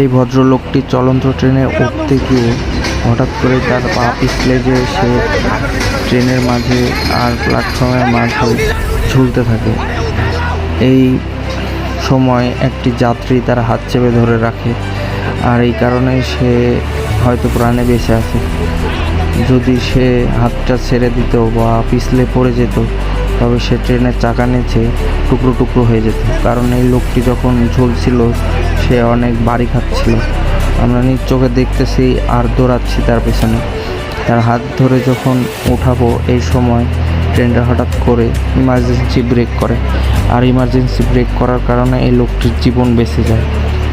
এই ভদ্রলোকটি চলন্ত ট্রেনে উঠতে গিয়ে হঠাৎ করে তার পা পিছলে যে সে ট্রেনের মাঝে আর প্ল্যাটফর্মের মাঝে ঝুলতে থাকে। এই সময় একটি যাত্রী তার হাত চেপে ধরে রাখে, আর এই কারণে সে হয়তো প্রাণে বেঁচে আছে। যদি সে হাতটা ছেড়ে দিত বা পিছলে পড়ে যেত, তবে সে ট্রেনের চাকা নিচে টুকরো টুকরো হয়ে যেত। কারণ এই লোকটি যখন ঝুলছিল সে অনেক বাড়ি খাচ্ছিল। আমরা নিজ চোখে দেখতেছি আর দৌড়াচ্ছি তার পেছনে। তার হাত ধরে যখন উঠাবো, এই সময় ট্রেনটা হঠাৎ করে ইমার্জেন্সি ব্রেক করে, আর ইমার্জেন্সি ব্রেক করার কারণে এই লোকটির জীবন বেঁচে যায়।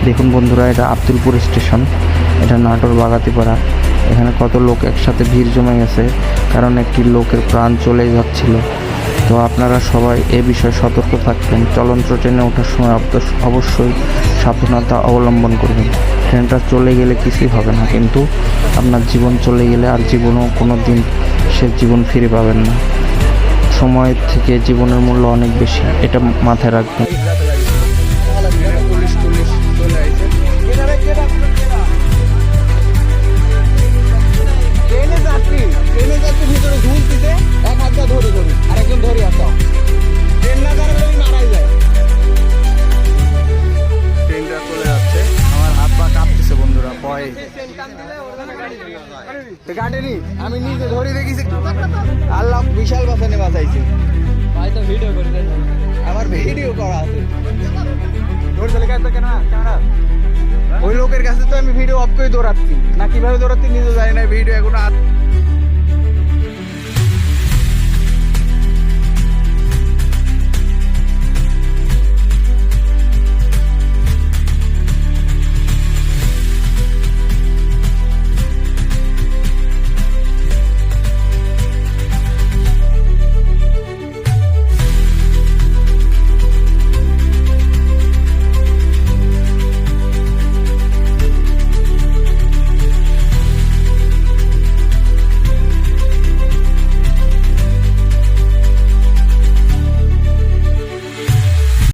দেখুন বন্ধুরা, এটা আব্দুলপুর স্টেশন, এটা নাটোর বাগাতিপাড়া। এখানে কত লোক একসাথে ভিড় জমে গেছে, কারণ একটি লোকের প্রাণ চলে যাচ্ছিল। তো আপনারা সবাই এ বিষয়ে সতর্ক থাকবেন। চলন্ত ট্রেনে ওঠার সময় অবশ্যই সাবধানতা অবলম্বন করবেন। ট্রেনটা চলে গেলে কিছুই হবে না, কিন্তু আপনার জীবন চলে গেলে আর জীবনও কোনো দিন সে জীবন ফিরে পাবেন না। সময়ের থেকে জীবনের মূল্য অনেক বেশি, এটা মাথায় রাখবেন। আমি নিজে ধরে দেখেছি, আল্লাহ বিশাল বাসানে বাঁচাইছে। আমার ভিডিও করা আছে, ওই লোকের কাছে তো আমি ভিডিও অফ করে দৌড়াচ্ছি না, কিভাবে দৌড়াচ্ছি নিজে জানি না। ভিডিও এখন